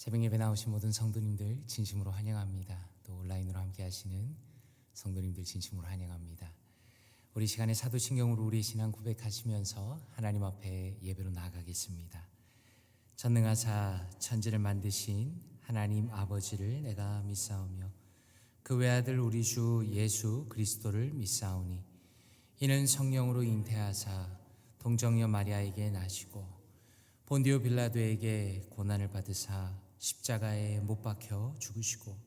새벽 예배 나오신 모든 성도님들 진심으로 환영합니다. 또 온라인으로 함께 하시는 성도님들 진심으로 환영합니다. 우리 시간에 사도신경으로 우리의 신앙 고백하시면서 하나님 앞에 예배로 나아가겠습니다. 전능하사 천지를 만드신 하나님 아버지를 내가 믿사오며 그 외아들 우리 주 예수 그리스도를 믿사오니 이는 성령으로 잉태하사 동정녀 마리아에게 나시고 본디오 빌라도에게 고난을 받으사 십자가에 못 박혀 죽으시고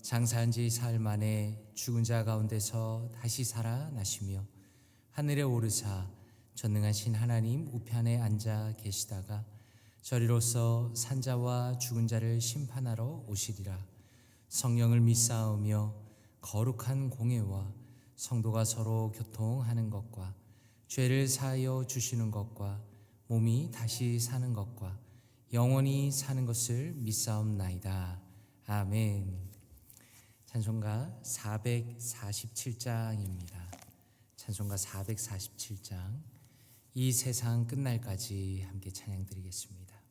장사한 지 사흘 만에 죽은 자 가운데서 다시 살아나시며 하늘에 오르사 전능하신 하나님 우편에 앉아 계시다가 저리로서 산자와 죽은 자를 심판하러 오시리라. 성령을 믿사오며 거룩한 공회와 성도가 서로 교통하는 것과 죄를 사하여 주시는 것과 몸이 다시 사는 것과 영원히 사는 것을 믿사옵나이다. 아멘. 찬송가 447장입니다. 찬송가 447장 이 세상 끝날까지 함께 찬양 드리겠습니다.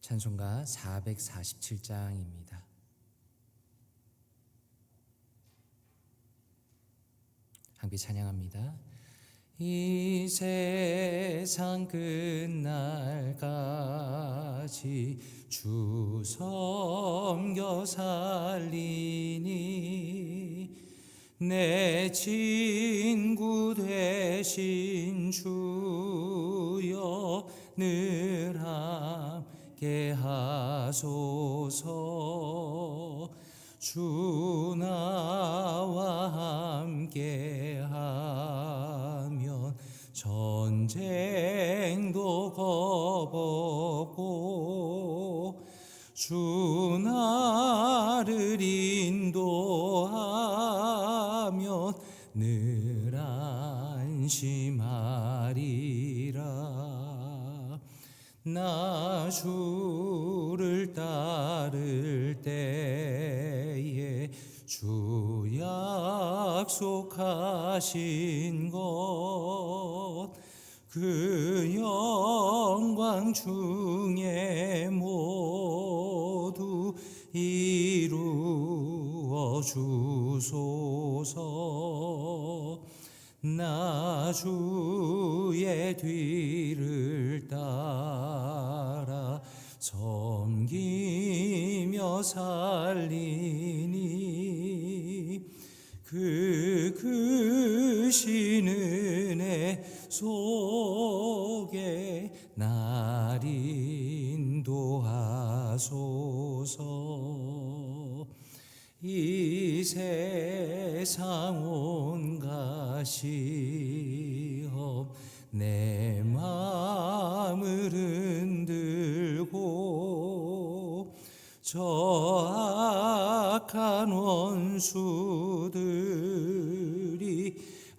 찬송가 447장입니다. 함께 찬양합니다. 이 세상 끝날까지 주 섬겨 살리니 내 친구 되신 주여 늘 함께 하소서. 주 나와 함께 하면 전쟁도 겁없고 주 나를 인도하면 늘 안심하리라. 나 주를 따를 때에 주 약속하신 것 그 영광 중에 모두 이루어 주소서. 나 주의 뒤를 따라 섬기며 살리니 그 크신 은혜 속에 날 인도하소서. 이 세상 온갖 시험 내 마음을 흔들고 저 악한 원수들이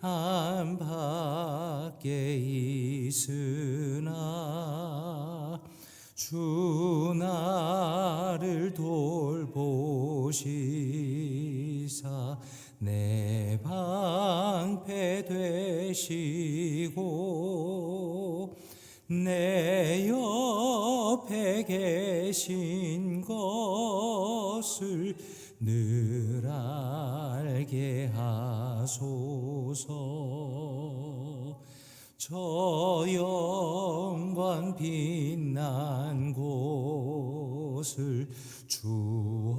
안팎에 있으나 주 나를 돌보시사 내 방패 되시고 내 옆에 계신 것을 늘 알게 하소서. 저 영광 빛난 곳을 주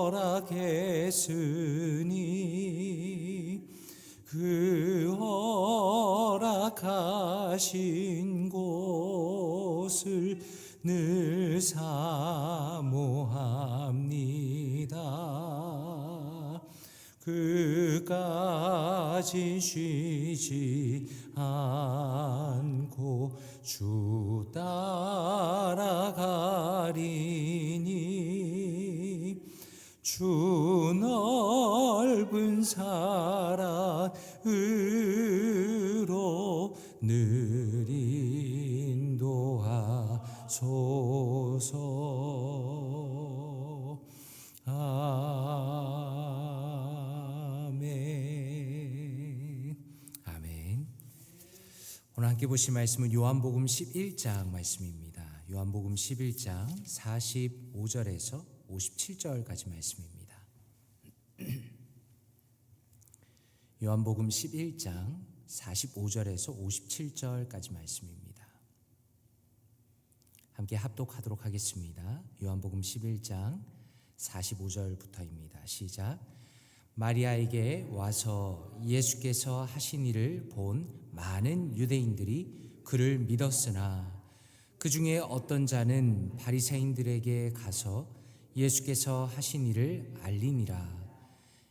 허락했으니 그 허락하신 곳을 늘 사모합니다. 그까지 쉬지 않고 주 따라가리니 주 넓은 사랑으로 늘 인도하소서. 아멘. 아멘. 오늘 함께 보실 말씀은 요한복음 11장 말씀입니다. 요한복음 11장 45절에서 57절까지 말씀입니다. 요한복음 11장 45절에서 57절까지 말씀입니다. 함께 합독하도록 하겠습니다. 요한복음 11장 45절부터입니다. 시작. 마리아에게 와서 예수께서 하신 일을 본 많은 유대인들이 그를 믿었으나 그 중에 어떤 자는 바리새인들에게 가서 예수께서 하신 일을 알리니라.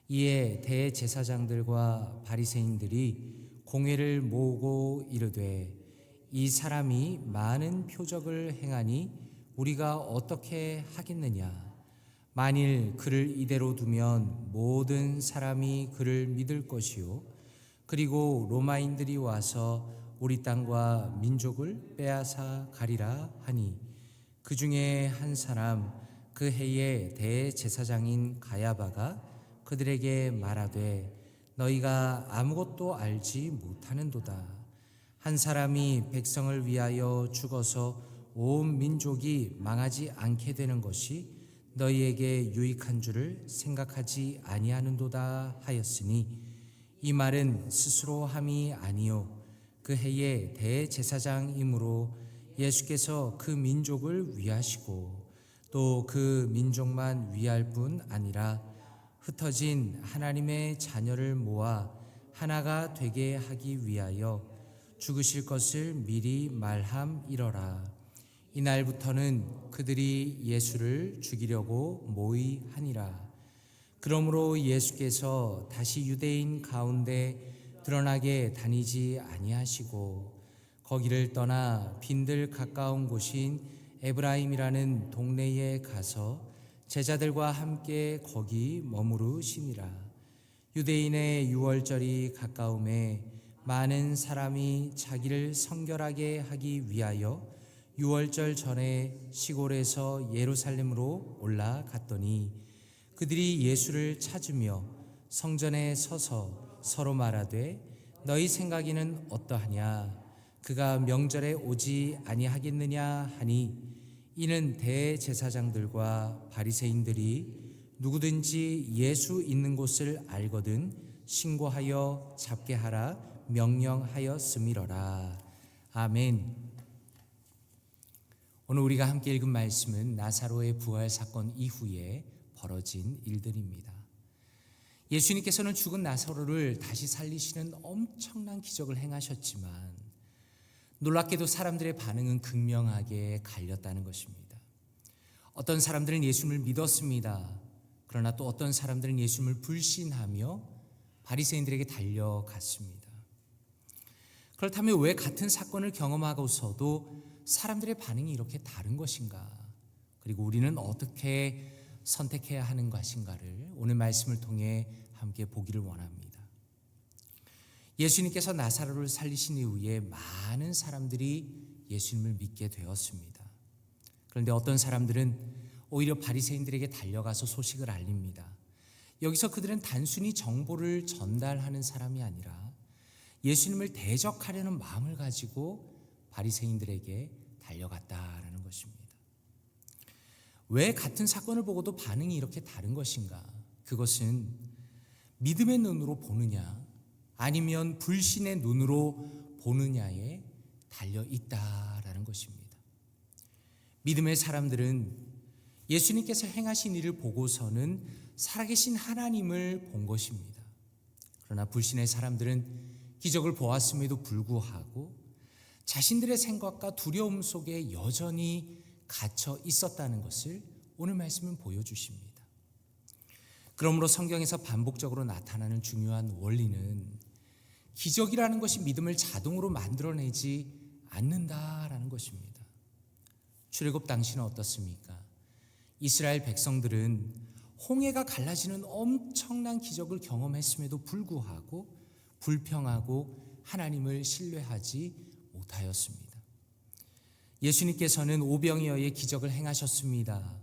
이에 대제사장들과 바리새인들이 공회를 모으고 이르되 이 사람이 많은 표적을 행하니 우리가 어떻게 하겠느냐. 만일 그를 이대로 두면 모든 사람이 그를 믿을 것이요 그리고 로마인들이 와서 우리 땅과 민족을 빼앗아 가리라 하니 그 중에 한 사람 그 해의 대제사장인 가야바가 그들에게 말하되 너희가 아무것도 알지 못하는도다. 한 사람이 백성을 위하여 죽어서 온 민족이 망하지 않게 되는 것이 너희에게 유익한 줄을 생각하지 아니하는도다 하였으니 이 말은 스스로 함이 아니요 그 해의 대제사장이므로 예수께서 그 민족을 위하시고 또 그 민족만 위할 뿐 아니라 흩어진 하나님의 자녀를 모아 하나가 되게 하기 위하여 죽으실 것을 미리 말함이러라. 이날부터는 그들이 예수를 죽이려고 모의하니라. 그러므로 예수께서 다시 유대인 가운데 드러나게 다니지 아니하시고 거기를 떠나 빈들 가까운 곳인 에브라임이라는 동네에 가서 제자들과 함께 거기 머무르시니라. 유대인의 유월절이 가까움에 많은 사람이 자기를 성결하게 하기 위하여 유월절 전에 시골에서 예루살렘으로 올라갔더니 그들이 예수를 찾으며 성전에 서서 서로 말하되 너희 생각에는 어떠하냐. 그가 명절에 오지 아니하겠느냐 하니 이는 대제사장들과 바리새인들이 누구든지 예수 있는 곳을 알거든 신고하여 잡게 하라 명령하였음이러라. 아멘. 오늘 우리가 함께 읽은 말씀은 나사로의 부활 사건 이후에 벌어진 일들입니다. 예수님께서는 죽은 나사로를 다시 살리시는 엄청난 기적을 행하셨지만 놀랍게도 사람들의 반응은 극명하게 갈렸다는 것입니다. 어떤 사람들은 예수님을 믿었습니다. 그러나 또 어떤 사람들은 예수님을 불신하며 바리새인들에게 달려갔습니다. 그렇다면 왜 같은 사건을 경험하고서도 사람들의 반응이 이렇게 다른 것인가? 그리고 우리는 어떻게 선택해야 하는 것인가를 오늘 말씀을 통해 함께 보기를 원합니다. 예수님께서 나사로를 살리신 이후에 많은 사람들이 예수님을 믿게 되었습니다. 그런데 어떤 사람들은 오히려 바리새인들에게 달려가서 소식을 알립니다. 여기서 그들은 단순히 정보를 전달하는 사람이 아니라 예수님을 대적하려는 마음을 가지고 바리새인들에게 달려갔다라는 것입니다. 왜 같은 사건을 보고도 반응이 이렇게 다른 것인가? 그것은 믿음의 눈으로 보느냐 아니면 불신의 눈으로 보느냐에 달려 있다라는 것입니다. 믿음의 사람들은 예수님께서 행하신 일을 보고서는 살아계신 하나님을 본 것입니다. 그러나 불신의 사람들은 기적을 보았음에도 불구하고 자신들의 생각과 두려움 속에 여전히 갇혀 있었다는 것을 오늘 말씀은 보여주십니다. 그러므로 성경에서 반복적으로 나타나는 중요한 원리는 기적이라는 것이 믿음을 자동으로 만들어내지 않는다라는 것입니다. 출애굽 당시는 어떻습니까? 이스라엘 백성들은 홍해가 갈라지는 엄청난 기적을 경험했음에도 불구하고 불평하고 하나님을 신뢰하지 못하였습니다. 예수님께서는 오병이어의 기적을 행하셨습니다.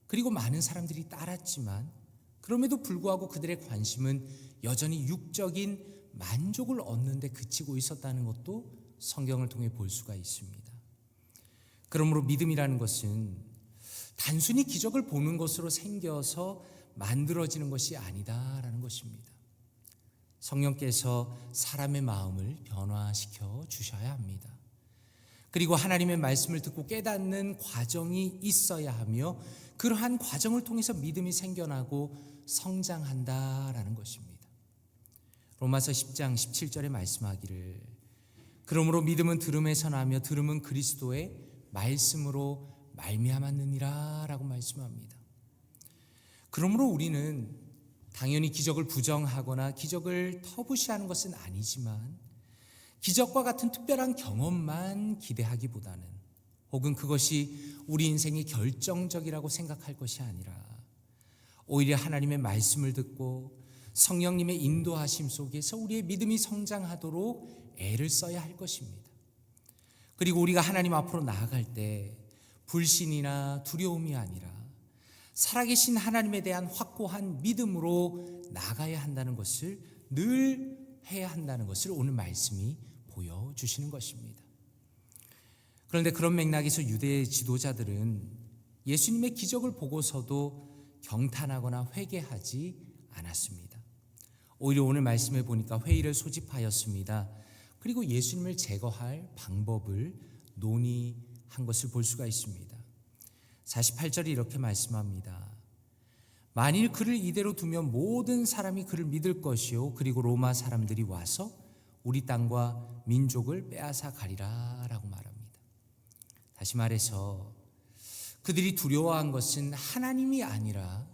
그리고 많은 사람들이 따랐지만 그럼에도 불구하고 그들의 관심은 여전히 육적인 만족을 얻는 데 그치고 있었다는 것도 성경을 통해 볼 수가 있습니다. 그러므로 믿음이라는 것은 단순히 기적을 보는 것으로 생겨서 만들어지는 것이 아니다라는 것입니다. 성령께서 사람의 마음을 변화시켜 주셔야 합니다. 그리고 하나님의 말씀을 듣고 깨닫는 과정이 있어야 하며 그러한 과정을 통해서 믿음이 생겨나고 성장한다라는 것입니다. 로마서 10장 17절에 말씀하기를 그러므로 믿음은 들음에서 나며 들음은 그리스도의 말씀으로 말미암았느니라 라고 말씀합니다. 그러므로 우리는 당연히 기적을 부정하거나 기적을 터부시하는 것은 아니지만 기적과 같은 특별한 경험만 기대하기보다는 혹은 그것이 우리 인생의 결정적이라고 생각할 것이 아니라 오히려 하나님의 말씀을 듣고 성령님의 인도하심 속에서 우리의 믿음이 성장하도록 애를 써야 할 것입니다. 그리고 우리가 하나님 앞으로 나아갈 때 불신이나 두려움이 아니라 살아계신 하나님에 대한 확고한 믿음으로 나가야 한다는 것을 늘 해야 한다는 것을 오늘 말씀이 보여주시는 것입니다. 그런데 그런 맥락에서 유대 지도자들은 예수님의 기적을 보고서도 경탄하거나 회개하지 않았습니다. 오히려 오늘 말씀에 보니까 회의를 소집하였습니다. 그리고 예수님을 제거할 방법을 논의한 것을 볼 수가 있습니다. 48절이 이렇게 말씀합니다. 만일 그를 이대로 두면 모든 사람이 그를 믿을 것이요 그리고 로마 사람들이 와서 우리 땅과 민족을 빼앗아 가리라 라고 말합니다. 다시 말해서 그들이 두려워한 것은 하나님이 아니라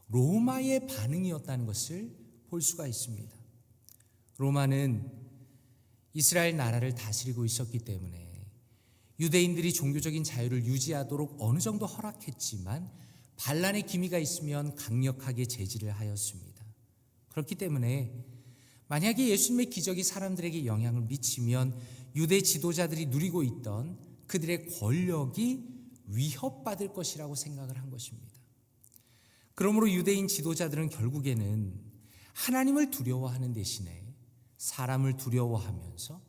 로마의 반응이었다는 것을 볼 수가 있습니다. 로마는 이스라엘 나라를 다스리고 있었기 때문에 유대인들이 종교적인 자유를 유지하도록 어느 정도 허락했지만 반란의 기미가 있으면 강력하게 제지를 하였습니다. 그렇기 때문에 만약에 예수님의 기적이 사람들에게 영향을 미치면 유대 지도자들이 누리고 있던 그들의 권력이 위협받을 것이라고 생각을 한 것입니다. 그러므로 유대인 지도자들은 결국에는 하나님을 두려워하는 대신에 사람을 두려워하면서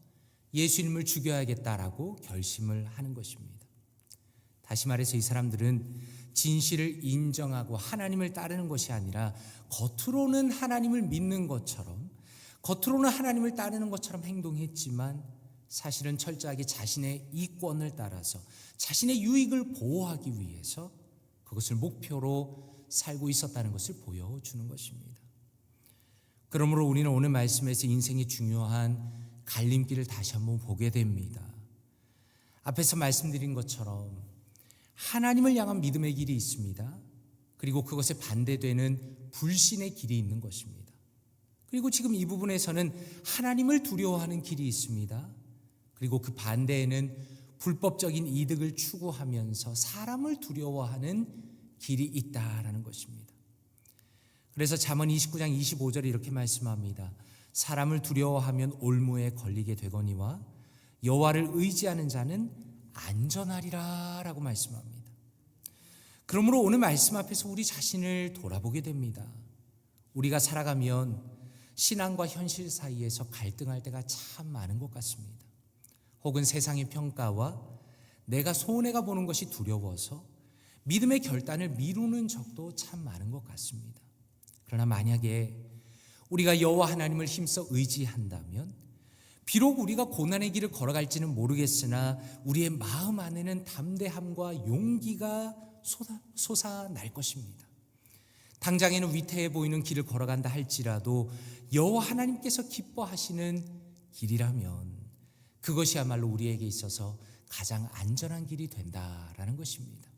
예수님을 죽여야겠다라고 결심을 하는 것입니다. 다시 말해서 이 사람들은 진실을 인정하고 하나님을 따르는 것이 아니라 겉으로는 하나님을 믿는 것처럼 겉으로는 하나님을 따르는 것처럼 행동했지만 사실은 철저하게 자신의 이권을 따라서 자신의 유익을 보호하기 위해서 그것을 목표로 살고 있었다는 것을 보여주는 것입니다. 그러므로 우리는 오늘 말씀에서 인생이 중요한 갈림길을 다시 한번 보게 됩니다. 앞에서 말씀드린 것처럼 하나님을 향한 믿음의 길이 있습니다. 그리고 그것에 반대되는 불신의 길이 있는 것입니다. 그리고 지금 이 부분에서는 하나님을 두려워하는 길이 있습니다. 그리고 그 반대에는 불법적인 이득을 추구하면서 사람을 두려워하는 길이 있다라는 것입니다. 그래서 잠언 29장 25절에 이렇게 말씀합니다. 사람을 두려워하면 올무에 걸리게 되거니와 여호와를 의지하는 자는 안전하리라 라고 말씀합니다. 그러므로 오늘 말씀 앞에서 우리 자신을 돌아보게 됩니다. 우리가 살아가면 신앙과 현실 사이에서 갈등할 때가 참 많은 것 같습니다. 혹은 세상의 평가와 내가 손해가 보는 것이 두려워서 믿음의 결단을 미루는 적도 참 많은 것 같습니다. 그러나 만약에 우리가 여호와 하나님을 힘써 의지한다면 비록 우리가 고난의 길을 걸어갈지는 모르겠으나 우리의 마음 안에는 담대함과 용기가 솟아날 것입니다. 당장에는 위태해 보이는 길을 걸어간다 할지라도 여호와 하나님께서 기뻐하시는 길이라면 그것이야말로 우리에게 있어서 가장 안전한 길이 된다라는 것입니다.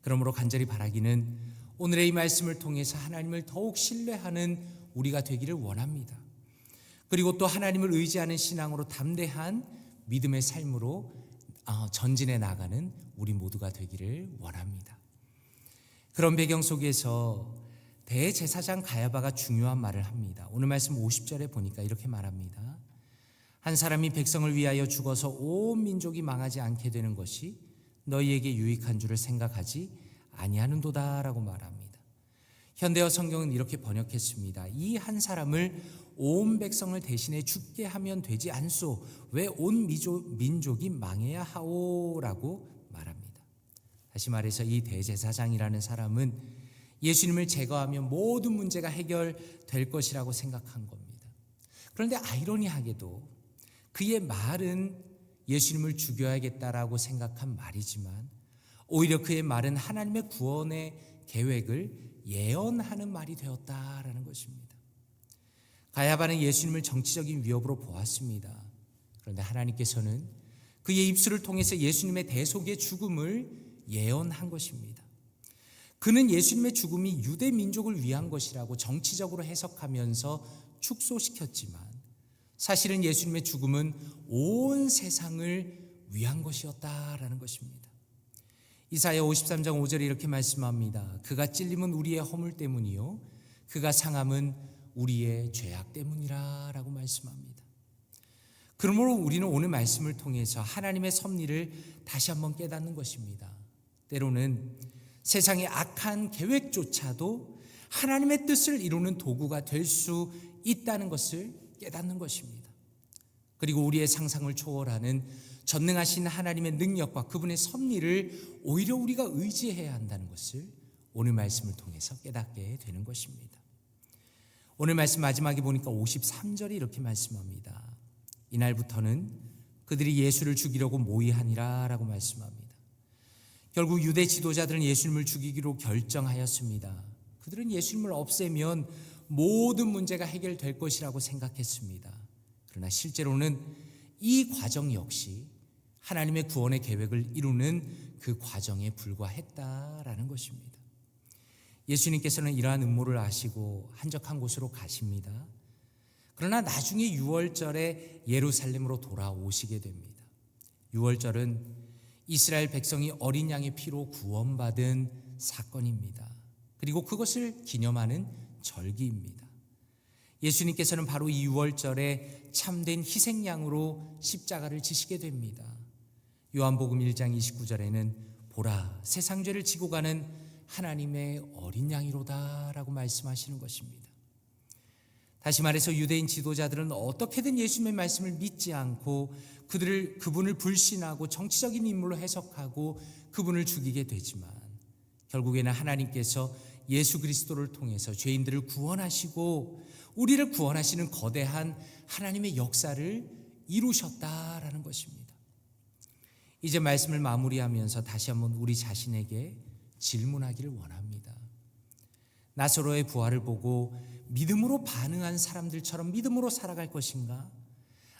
그러므로 간절히 바라기는 오늘의 이 말씀을 통해서 하나님을 더욱 신뢰하는 우리가 되기를 원합니다. 그리고 또 하나님을 의지하는 신앙으로 담대한 믿음의 삶으로 전진해 나가는 우리 모두가 되기를 원합니다. 그런 배경 속에서 대제사장 가야바가 중요한 말을 합니다. 오늘 말씀 50절에 보니까 이렇게 말합니다. 한 사람이 백성을 위하여 죽어서 온 민족이 망하지 않게 되는 것이 너희에게 유익한 줄을 생각하지 아니하는도다 라고 말합니다. 현대어 성경은 이렇게 번역했습니다. 이 한 사람을 온 백성을 대신해 죽게 하면 되지 않소? 왜 온 민족이 망해야 하오라고 말합니다. 다시 말해서 이 대제사장이라는 사람은 예수님을 제거하면 모든 문제가 해결될 것이라고 생각한 겁니다. 그런데 아이러니하게도 그의 말은 예수님을 죽여야겠다라고 생각한 말이지만 오히려 그의 말은 하나님의 구원의 계획을 예언하는 말이 되었다라는 것입니다. 가야바는 예수님을 정치적인 위협으로 보았습니다. 그런데 하나님께서는 그의 입술을 통해서 예수님의 대속의 죽음을 예언한 것입니다. 그는 예수님의 죽음이 유대 민족을 위한 것이라고 정치적으로 해석하면서 축소시켰지만 사실은 예수님의 죽음은 온 세상을 위한 것이었다라는 것입니다. 이사야 53장 5절에 이렇게 말씀합니다. 그가 찔림은 우리의 허물 때문이요 그가 상함은 우리의 죄악 때문이라 라고 말씀합니다. 그러므로 우리는 오늘 말씀을 통해서 하나님의 섭리를 다시 한번 깨닫는 것입니다. 때로는 세상의 악한 계획조차도 하나님의 뜻을 이루는 도구가 될 수 있다는 것을 깨닫는 것입니다. 그리고 우리의 상상을 초월하는 전능하신 하나님의 능력과 그분의 섭리를 오히려 우리가 의지해야 한다는 것을 오늘 말씀을 통해서 깨닫게 되는 것입니다. 오늘 말씀 마지막에 보니까 53절이 이렇게 말씀합니다. 이날부터는 그들이 예수를 죽이려고 모의하니라 라고 말씀합니다. 결국 유대 지도자들은 예수님을 죽이기로 결정하였습니다. 그들은 예수님을 없애면 모든 문제가 해결될 것이라고 생각했습니다. 그러나 실제로는 이 과정 역시 하나님의 구원의 계획을 이루는 그 과정에 불과했다라는 것입니다. 예수님께서는 이러한 음모를 아시고 한적한 곳으로 가십니다. 그러나 나중에 유월절에 예루살렘으로 돌아오시게 됩니다. 유월절은 이스라엘 백성이 어린 양의 피로 구원받은 사건입니다. 그리고 그것을 기념하는 절기입니다. 예수님께서는 바로 이 유월절에 참된 희생양으로 십자가를 지시게 됩니다. 요한복음 1장 29절에는 보라 세상 죄를 지고 가는 하나님의 어린 양이로다 라고 말씀하시는 것입니다. 다시 말해서 유대인 지도자들은 어떻게든 예수님의 말씀을 믿지 않고 그분을 불신하고 정치적인 인물로 해석하고 그분을 죽이게 되지만 결국에는 하나님께서 예수 그리스도를 통해서 죄인들을 구원하시고 우리를 구원하시는 거대한 하나님의 역사를 이루셨다라는 것입니다. 이제 말씀을 마무리하면서 다시 한번 우리 자신에게 질문하기를 원합니다. 나사로의 부활을 보고 믿음으로 반응한 사람들처럼 믿음으로 살아갈 것인가?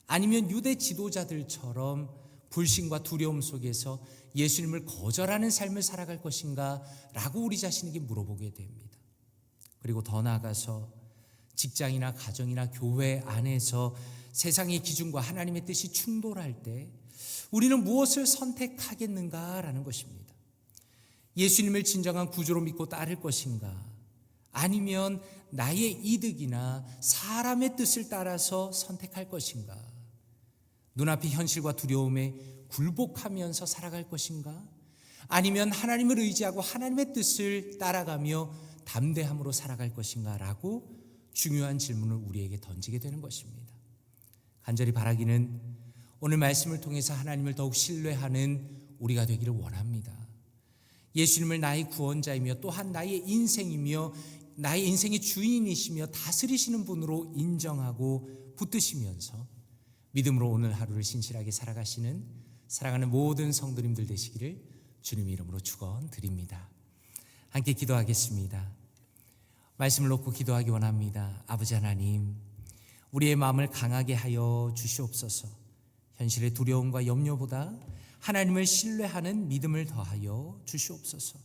아니면 유대 지도자들처럼 불신과 두려움 속에서 예수님을 거절하는 삶을 살아갈 것인가? 라고 우리 자신에게 물어보게 됩니다. 그리고 더 나아가서 직장이나 가정이나 교회 안에서 세상의 기준과 하나님의 뜻이 충돌할 때 우리는 무엇을 선택하겠는가라는 것입니다. 예수님을 진정한 구주로 믿고 따를 것인가? 아니면 나의 이득이나 사람의 뜻을 따라서 선택할 것인가? 눈앞의 현실과 두려움에 굴복하면서 살아갈 것인가? 아니면 하나님을 의지하고 하나님의 뜻을 따라가며 담대함으로 살아갈 것인가? 라고 중요한 질문을 우리에게 던지게 되는 것입니다. 간절히 바라기는 오늘 말씀을 통해서 하나님을 더욱 신뢰하는 우리가 되기를 원합니다. 예수님을 나의 구원자이며 또한 나의 인생이며 나의 인생의 주인이시며 다스리시는 분으로 인정하고 붙드시면서 믿음으로 오늘 하루를 신실하게 살아가시는 사랑하는 모든 성도님들 되시기를 주님의 이름으로 축원드립니다. 함께 기도하겠습니다. 말씀을 놓고 기도하기 원합니다. 아버지 하나님, 우리의 마음을 강하게 하여 주시옵소서. 현실의 두려움과 염려보다 하나님을 신뢰하는 믿음을 더하여 주시옵소서.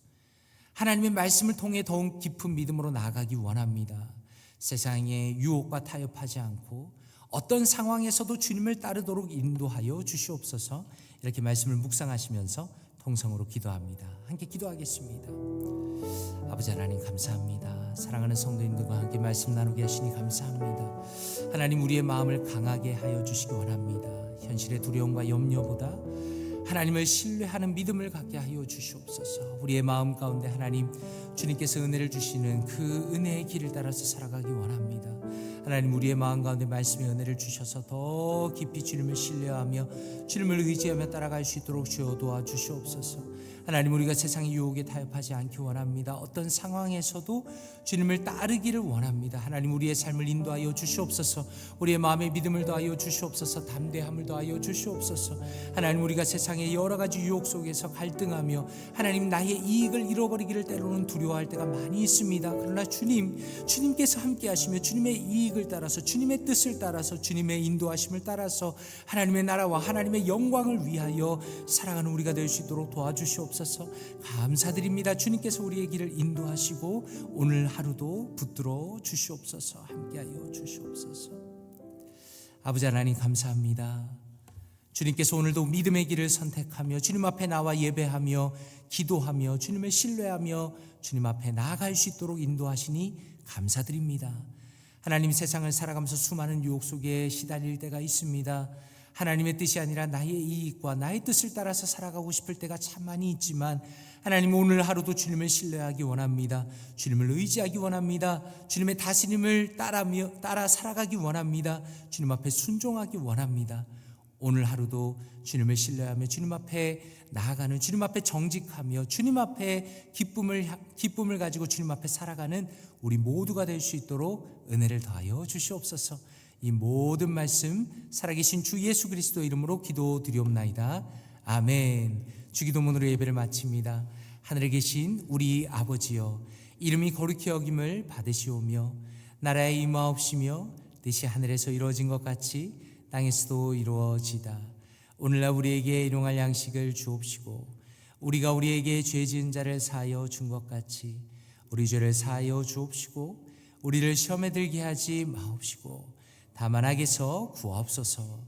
하나님의 말씀을 통해 더욱 깊은 믿음으로 나아가기 원합니다. 세상의 유혹과 타협하지 않고 어떤 상황에서도 주님을 따르도록 인도하여 주시옵소서. 이렇게 말씀을 묵상하시면서 통성으로 기도합니다. 함께 기도하겠습니다. 아버지 하나님 감사합니다. 사랑하는 성도님들과 함께 말씀 나누게 하시니 감사합니다. 하나님 우리의 마음을 강하게 하여 주시기 원합니다. 현실의 두려움과 염려보다 하나님을 신뢰하는 믿음을 갖게 하여 주시옵소서. 우리의 마음 가운데 하나님 주님께서 은혜를 주시는 그 은혜의 길을 따라서 살아가기 원합니다. 하나님, 우리의 마음 가운데 말씀의 은혜를 주셔서 더 깊이 주님을 신뢰하며 주님을 의지하며 따라갈 수 있도록 주여 도와주시옵소서. 하나님, 우리가 세상의 유혹에 타협하지 않기 원합니다. 어떤 상황에서도 주님을 따르기를 원합니다. 하나님, 우리의 삶을 인도하여 주시옵소서. 우리의 마음에 믿음을 더하여 주시옵소서. 담대함을 더하여 주시옵소서. 하나님, 우리가 세상의 여러 가지 유혹 속에서 갈등하며 하나님, 나의 이익을 잃어버리기를 때로는 두려워할 때가 많이 있습니다. 그러나 주님께서 함께 하시며 주님의 이익을 따라서, 주님의 뜻을 따라서, 주님의 인도하심을 따라서 하나님의 나라와 하나님의 영광을 위하여 살아가는 우리가 될 수 있도록 도와주시옵소서. 감사드립니다. 주님께서 우리의 길을 인도하시고 오늘 하루도 붙들어 주시옵소서. 함께하여 주시옵소서. 아버지 하나님, 감사합니다. 주님께서 오늘도 믿음의 길을 선택하며 주님 앞에 나와 예배하며 기도하며 주님을 신뢰하며 주님 앞에 나아갈 수 있도록 인도하시니 감사드립니다. 하나님, 세상을 살아가면서 수많은 유혹 속에 시달릴 때가 있습니다. 하나님의 뜻이 아니라 나의 이익과 나의 뜻을 따라서 살아가고 싶을 때가 참 많이 있지만 하나님, 오늘 하루도 주님을 신뢰하기 원합니다. 주님을 의지하기 원합니다. 주님의 다스림을 따라 살아가기 원합니다. 주님 앞에 순종하기 원합니다. 오늘 하루도 주님을 신뢰하며 주님 앞에 나아가는, 주님 앞에 정직하며 주님 앞에 기쁨을 가지고 주님 앞에 살아가는 우리 모두가 될 수 있도록 은혜를 더하여 주시옵소서. 이 모든 말씀 살아계신 주 예수 그리스도 이름으로 기도드리옵나이다. 아멘. 주기도문으로 예배를 마칩니다. 하늘에 계신 우리 아버지여, 이름이 거룩히 여김을 받으시오며 나라의 임하옵시며 뜻이 하늘에서 이루어진 것 같이 땅에서도 이루어지다. 오늘날 우리에게 일용할 양식을 주옵시고 우리가 우리에게 죄 지은 자를 사하여 준 것 같이 우리 죄를 사하여 주옵시고 우리를 시험에 들게 하지 마옵시고 다만 악에서 구하옵소서.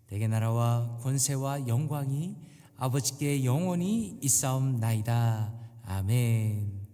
대개 나라와 권세와 영광이 아버지께 영원히 있사옵나이다. 아멘.